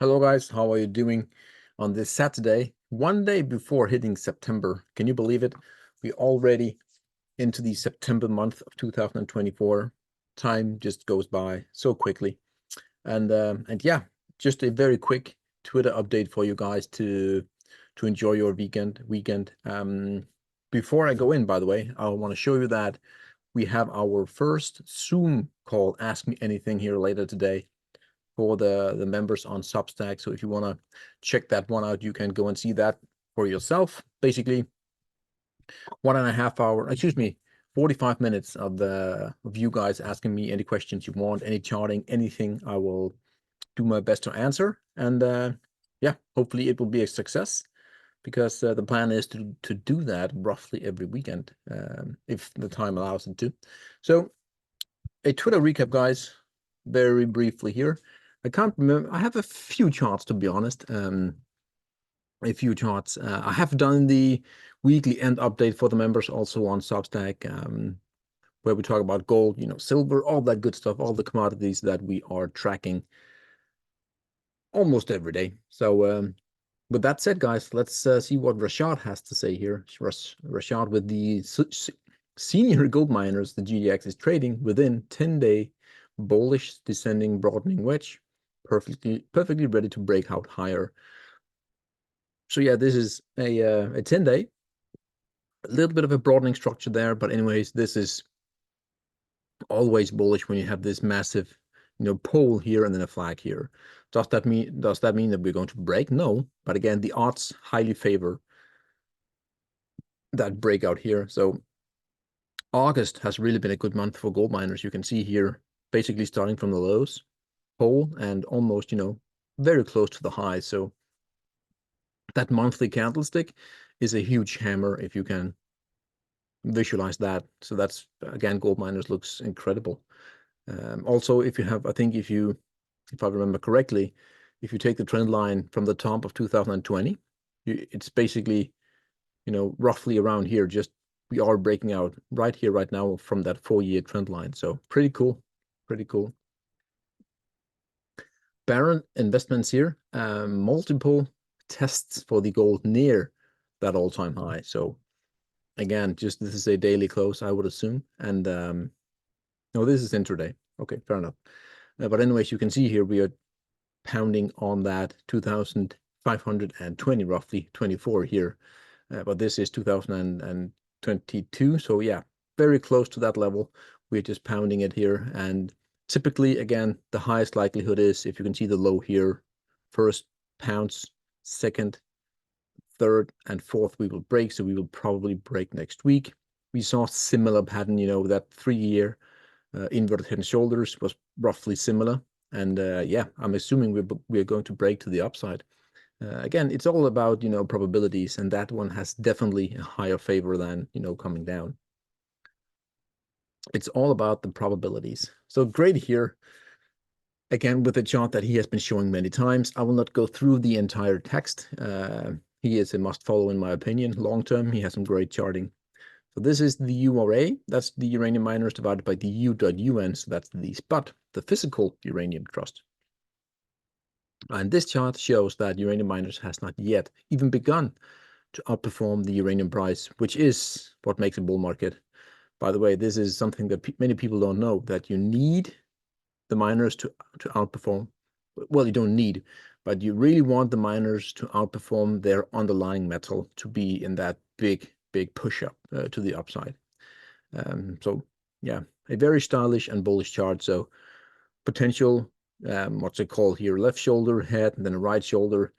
Hello guys, how are you doing on this Saturday? One day before hitting September. Can you believe it? We're already into the September month of 2024. Time just goes by so quickly. And yeah, just a very quick Twitter update for you guys to enjoy your weekend. Before I go in, by the way, I want to show you that we have our first Zoom call, Ask Me Anything, here later today for the members on Substack. So if you want to check that one out, you can go and see that for yourself. Basically, 1.5 hour, excuse me, 45 minutes of you guys asking me any questions you want, any charting, anything. I will do my best to answer. And yeah, hopefully it will be a success because the plan is to do that roughly every weekend if the time allows it to. So a Twitter recap, guys, very briefly here. I can't remember. I have a few charts, to be honest. A few charts. I have done the weekly end update for the members also on Substack, where we talk about gold, silver, all that good stuff, all the commodities that we are tracking almost every day. So with that said, guys, let's see what Rashad has to say here. Rashad with the senior gold miners, the GDX is trading within 10-day bullish descending broadening wedge, perfectly ready to break out higher. So yeah, this is a 10-day, a little bit of a broadening structure there, but anyways, this is always bullish when you have this massive, pole here and then a flag here. Does that mean that we're going to break? No, but again, the odds highly favor that breakout here. So August has really been a good month for gold miners. You can see here, basically starting from the lows, pole, and almost, very close to the high. So that monthly candlestick is a huge hammer if you can visualize that. So that's, again, gold miners looks incredible. Also, if you have, I think if I remember correctly, if you take the trend line from the top of 2020, it's basically, roughly around here. Just we are breaking out right here, right now from that 4-year trend line. So pretty cool, pretty cool. Baron investments here, multiple tests for the gold near that all-time high. So again, just this is a daily close, I would assume. And no, this is intraday. Okay, fair enough. But anyways, you can see here we are pounding on that 2,520, roughly 24 here. But this is 2022. So yeah, very close to that level. We're just pounding it here. And typically, again, the highest likelihood is, if you can see the low here, first pounds, second, third, and fourth, we will break. So we will probably break next week. We saw similar pattern, that 3-year inverted head and shoulders was roughly similar. And yeah, I'm assuming we're going to break to the upside. Again, it's all about, probabilities, and that one has definitely a higher favor than, coming down. It's all about the probabilities. So great here. Again, with a chart that he has been showing many times. I will not go through the entire text. He is a must follow, in my opinion. Long term, he has some great charting. So this is the URA. That's the uranium miners divided by the U.UN. So that's the spot, the physical uranium trust. And this chart shows that uranium miners has not yet even begun to outperform the uranium price, which is what makes a bull market. By the way, this is something that many people don't know, that you need the miners to outperform. Well, you don't need, but you really want the miners to outperform their underlying metal to be in that big push up to the upside. So yeah, a very stylish and bullish chart. So potential, what's it called here, left shoulder head, and then a right shoulder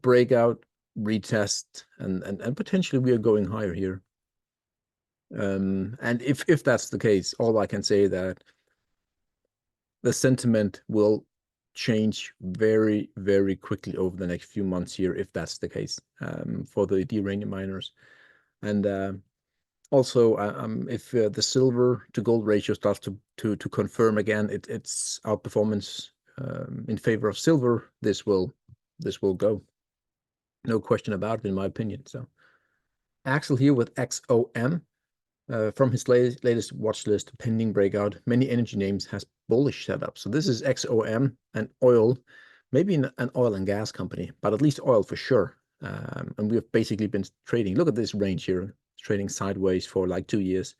breakout, retest, and potentially we are going higher here. And if that's the case, all I can say that the sentiment will change very, very quickly over the next few months here, if that's the case, for the uranium miners. And also, if the silver to gold ratio starts to confirm again its outperformance in favor of silver, this will go. No question about it, in my opinion. So Axel here with XOM. From his latest watch list, pending breakout, many energy names has bullish setup. So this is XOM, an oil maybe an oil and gas company, but at least oil for sure. And we have basically been trading. Look at this range here, trading sideways for like 2 years,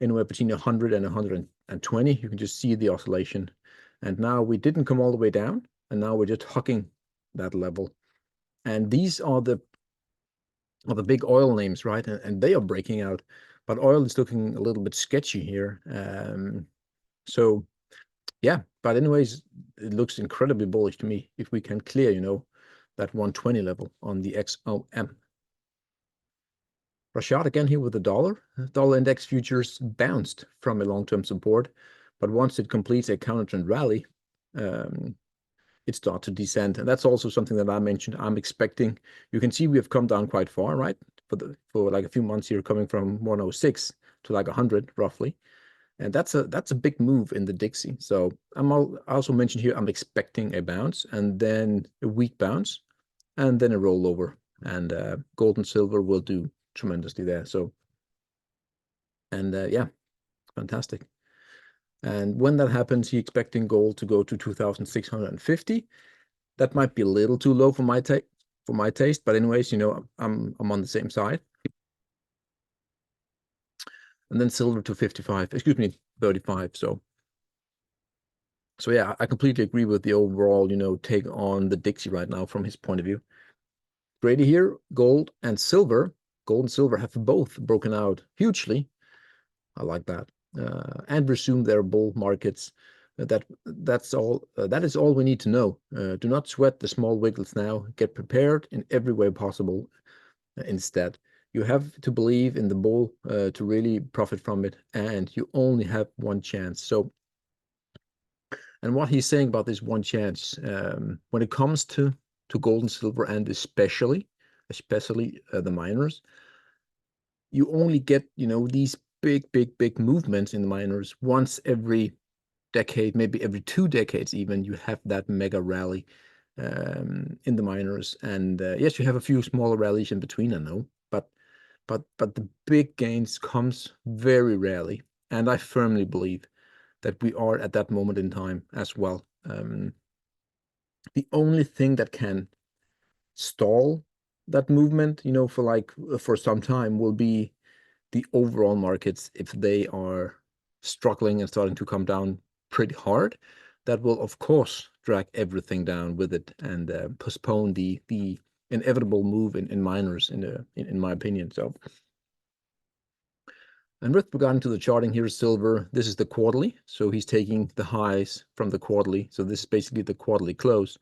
anywhere between 100 and 120. You can just see the oscillation. And now we didn't come all the way down, and now we're just hugging that level. And these are the big oil names, right? And they are breaking out, but oil is looking a little bit sketchy here. So yeah, but anyways, it looks incredibly bullish to me if we can clear, that 120 level on the XOM. Rashad again here with the dollar. Dollar index futures bounced from a long-term support, but once it completes a counter-trend rally, it starts to descend. And that's also something that I mentioned. I'm expecting. You can see we have come down quite far, right? For like a few months here, coming from 106 to like 100 roughly. And that's a big move in the Dixie. So I also mentioned here, I'm expecting a bounce and then a weak bounce and then a rollover. And gold and silver will do tremendously there. So, and yeah, fantastic. And when that happens, he's expecting gold to go to 2,650. That might be a little too low for my taste, but anyways, I'm on the same side. And then silver to 55, excuse me, 35. So yeah, I completely agree with the overall, take on the Dixie right now from his point of view. Grady here, gold and silver. Gold and silver have both broken out hugely. I like that. And resume their bull markets. That's all. That is all we need to know. Do not sweat the small wiggles now. Get prepared in every way possible. Instead, you have to believe in the bull to really profit from it, and you only have one chance. So, and what he's saying about this one chance, when it comes to gold and silver, and especially the miners, you only get these big movements in the miners once every decade, maybe every 2 decades even. You have that mega rally in the miners, and yes, you have a few smaller rallies in between, I know, but the big gains comes very rarely, and I firmly believe that we are at that moment in time as well. The only thing that can stall that movement, for some time, will be the overall markets. If they are struggling and starting to come down pretty hard, that will of course drag everything down with it and postpone the inevitable move in miners, in my opinion. So, and with regard to the charting, here's silver. This is the quarterly, so he's taking the highs from the quarterly. So this is basically the quarterly close,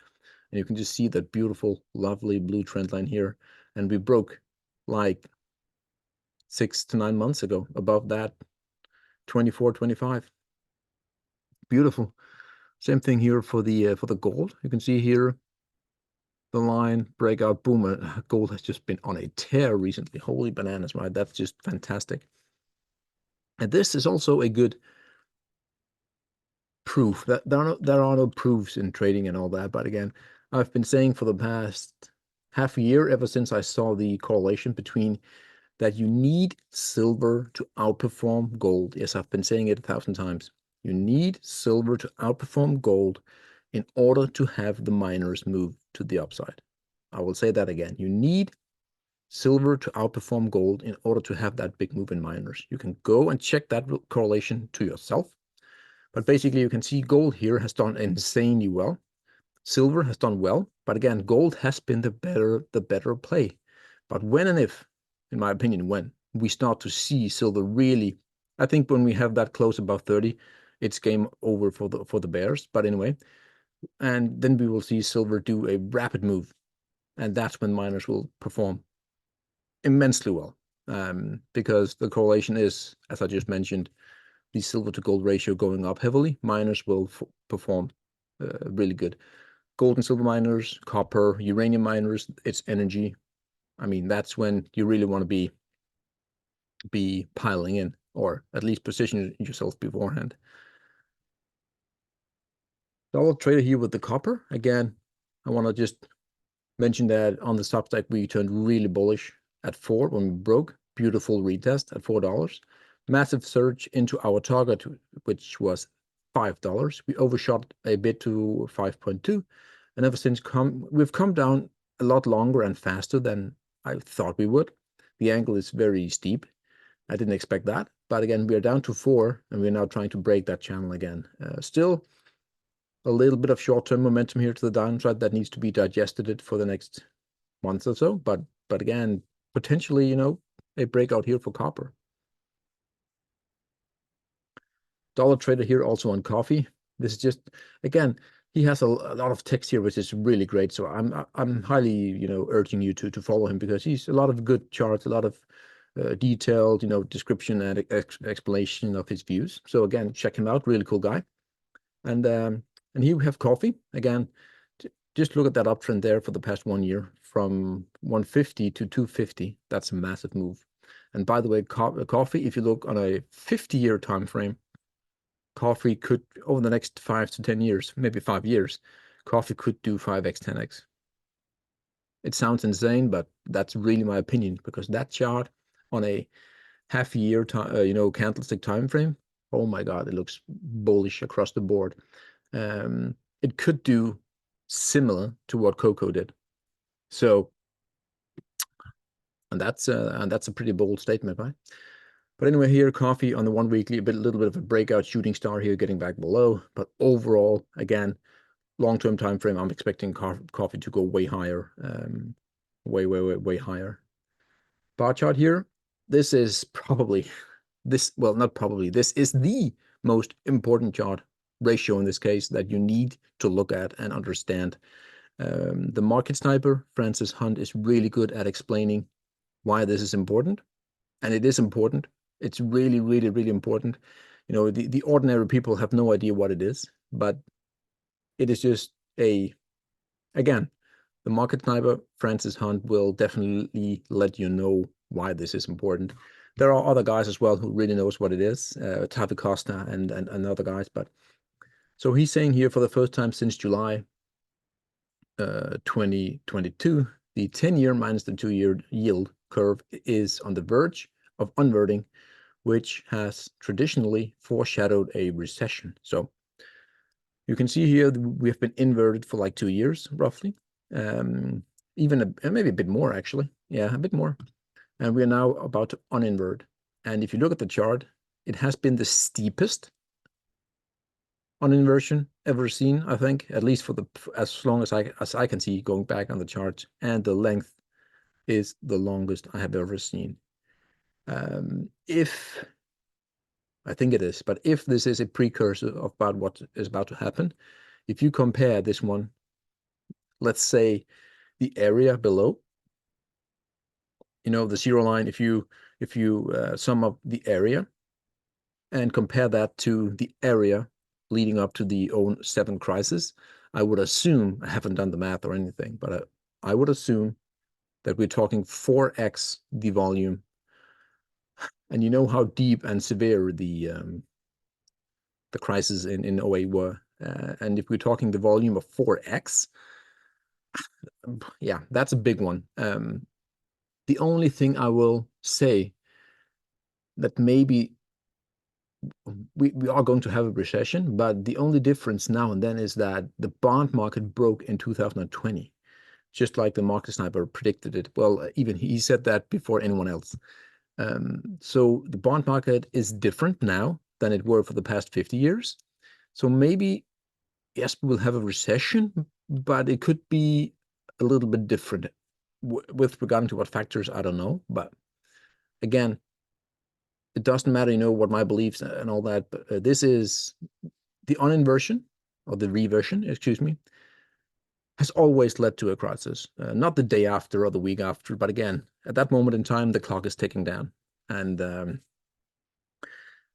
and you can just see that beautiful, lovely blue trend line here. And we broke like 6 to 9 months ago above that 24, 25. Beautiful. Same thing here for the gold. You can see here the line breakout, boom. Gold has just been on a tear recently. Holy bananas, right? That's just fantastic. And this is also a good proof that there are no proofs in trading and all that. But again, I've been saying for the past half a year, ever since I saw the correlation between that you need silver to outperform gold. Yes, I've been saying it 1,000 times. You need silver to outperform gold in order to have the miners move to the upside. I will say that again. You need silver to outperform gold in order to have that big move in miners. You can go and check that correlation to yourself. But basically, you can see gold here has done insanely well. Silver has done well. But again, gold has been the better play. But when and if, in my opinion, when we start to see silver really, I think when we have that close above 30, it's game over for the bears. But anyway, and then we will see silver do a rapid move, and that's when miners will perform immensely well, because the correlation is, as I just mentioned, the silver to gold ratio going up heavily. Miners will perform really good. Gold and silver miners, copper, uranium miners, it's energy. I mean, that's when you really want to be piling in, or at least position yourself beforehand. Dollar trader here with the copper. Again, I want to just mention that on the Substack, we turned really bullish at 4 when we broke. Beautiful retest at $4. Massive surge into our target, which was $5. We overshot a bit to 5.2. and ever since we've come down a lot longer and faster than I thought we would. The angle is very steep. I didn't expect that, but again, we are down to 4, and we're now trying to break that channel again. Still a little bit of short-term momentum here to the downside that needs to be digested for the next month or so, but again, potentially, you know, a breakout here for copper. Dollar trader here also on coffee. This is just, again, he has a lot of text here, which is really great. So I'm highly, you know, urging you to follow him, because he's a lot of good charts, a lot of detailed, you know, description and explanation of his views. So again, check him out. Really cool guy. And here we have coffee again. Just look at that uptrend there for the past 1 year, from 150 to 250. That's a massive move. And by the way, coffee, if you look on a 50-year time frame, coffee could, over the next 5 to 10 years, maybe 5 years, coffee could do 5x, 10x. It sounds insane, but that's really my opinion, because that chart on a half-year you know, candlestick time frame, oh my God, it looks bullish across the board. It could do similar to what cocoa did. So, and that's a pretty bold statement, right? But anyway, here, coffee on the 1 weekly, a little bit of a breakout shooting star here, getting back below. But overall, again, long-term time frame, I'm expecting coffee to go way higher, way higher. Bar chart here. This is probably well, not probably. This is the most important chart ratio in this case that you need to look at and understand. The market sniper, Francis Hunt, is really good at explaining why this is important, and it is important. It's really, really, really important. You know, the ordinary people have no idea what it is, but it is just again, the market sniper, Francis Hunt, will definitely let you know why this is important. There are other guys as well who really knows what it is, Tavi Costa and other guys. But so he's saying here, for the first time since July 2022, the 10-year minus the 2-year yield curve is on the verge of inverting, which has traditionally foreshadowed a recession. So you can see here we have been inverted for like 2 years, roughly, even maybe a bit more, actually. Yeah, a bit more. And we are now about to uninvert. And if you look at the chart, it has been the steepest uninversion ever seen, I think, at least for as long as I can see going back on the chart. And the length is the longest I have ever seen. If I think it is, but if this is a precursor of about what is about to happen, if you compare this one, let's say the area below, you know, the 0 line, if you sum up the area and compare that to the area leading up to the 07 crisis, I would assume, I haven't done the math or anything, but I would assume that we're talking 4x the volume. And you know how deep and severe the crisis in 08 were. And if we're talking the volume of 4x, yeah, that's a big one. The only thing I will say that maybe we are going to have a recession, but the only difference now and then is that the bond market broke in 2020, just like the market sniper predicted it. Well, even he said that before anyone else. So the bond market is different now than it were for the past 50 years. So maybe, yes, we will have a recession, but it could be a little bit different. With regard to what factors, I don't know. But again, it doesn't matter, you know, what my beliefs and all that. But this is the uninversion, or the reversion, excuse me, has always led to a crisis. Not the day after or the week after, but again, at that moment in time, the clock is ticking down. And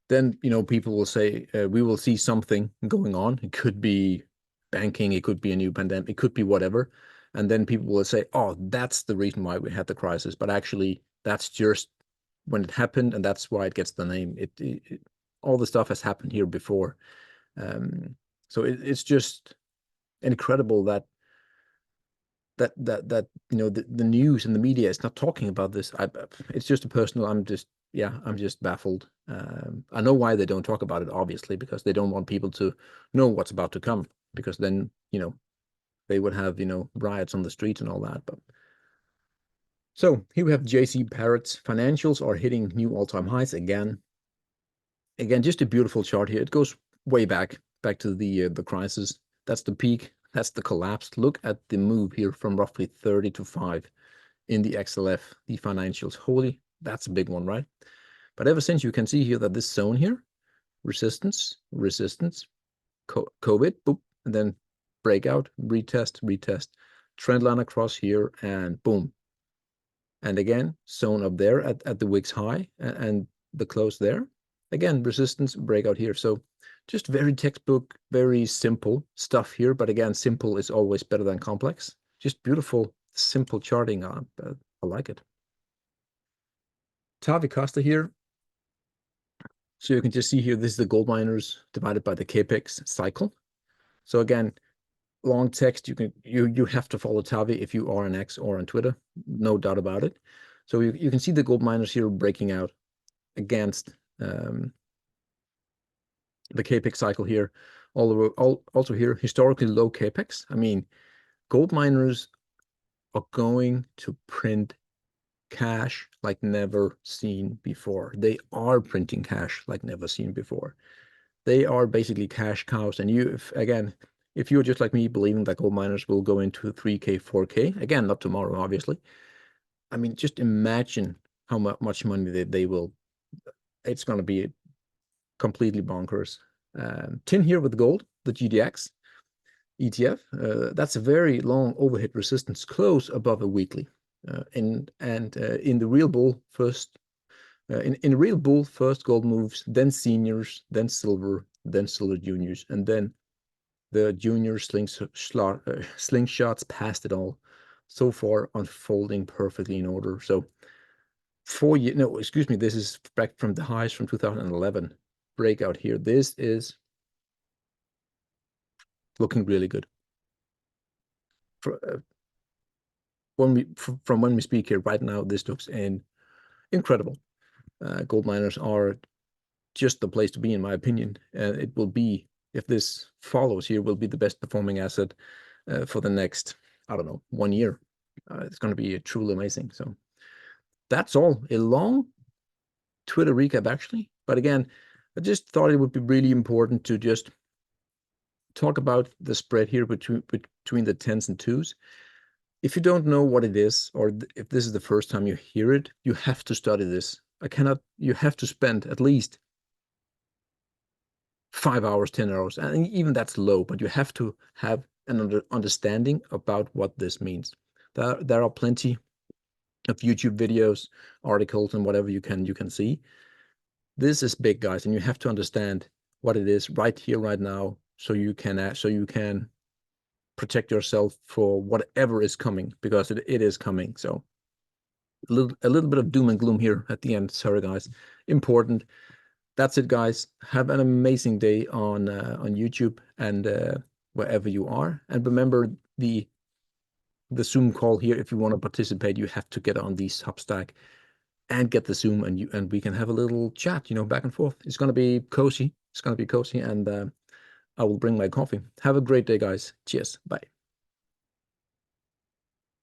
then, you know, people will say, we will see something going on. It could be banking, it could be a new pandemic, it could be whatever. And then people will say, oh, that's the reason why we had the crisis. But actually, that's just when it happened, and that's why it gets the name. All the stuff has happened here before. So it's just incredible that you know, the news and the media is not talking about this. It's just a personal, I'm just baffled. I know why they don't talk about it, obviously, because they don't want people to know what's about to come, because then, you know, they would have, you know, riots on the streets and all that. But so here we have JC Parrott's financials are hitting new all-time highs again. Again, just a beautiful chart here. It goes way back to the crisis. That's the peak. That's the collapse. Look at the move here from roughly 30 to 5 in the XLF, the financials. Holy, that's a big one, right? But ever since, you can see here that this zone here, resistance, resistance, COVID, boop, and then breakout, retest, retest, trend line across here, and boom. And again, zone up there at the wicks high and the close there. Again, resistance, breakout here. So just very textbook, very simple stuff here. But again, simple is always better than complex. Just beautiful, simple charting. I like it. Tavi Costa here. So you can just see here, this is the gold miners divided by the capex cycle. So again, long text, you have to follow Tavi if you are on X or on Twitter, no doubt about it. So you can see the gold miners here breaking out against the capex cycle here. Also here, historically low capex. I mean, gold miners are going to print cash like never seen before. They are printing cash like never seen before. They are basically cash cows. And if you're just like me, believing that gold miners will go into 3K, 4K, again, not tomorrow, obviously. I mean, just imagine how much money they will. It's going to be completely bonkers. Tin here with gold, the GDX ETF. That's a very long overhead resistance, close above a weekly. In the real bull first, in real bull first gold moves, then seniors, then silver juniors, and then the junior slingshots past it all. So far unfolding perfectly in order. So 4 years, no, excuse me, this is back from the highs from 2011. Breakout here. This is looking really good. From when we speak here right now, this looks incredible. Gold miners are just the place to be, in my opinion. It will be, if this follows here, will be the best performing asset for the next, I don't know, 1 year. It's going to be truly amazing. So that's all. A long Twitter recap, actually. But again, I just thought it would be really important to just talk about the spread here between the 10s and 2s. If you don't know what it is, or if this is the first time you hear it, you have to study this. You have to spend at least 5 hours, 10 hours, and even that's low, but you have to have an understanding about what this means. There are plenty of YouTube videos, articles, and whatever you can see. This is big, guys, and you have to understand what it is right here, right now, so you can protect yourself for whatever is coming, because it is coming. So a little bit of doom and gloom here at the end. Sorry, guys. Important. That's it, guys. Have an amazing day on YouTube and wherever you are. And remember the Zoom call here. If you want to participate, you have to get on the Substack and get the Zoom, and we can have a little chat, back and forth. It's going to be cozy. It's going to be cozy, and I will bring my coffee. Have a great day, guys. Cheers. Bye.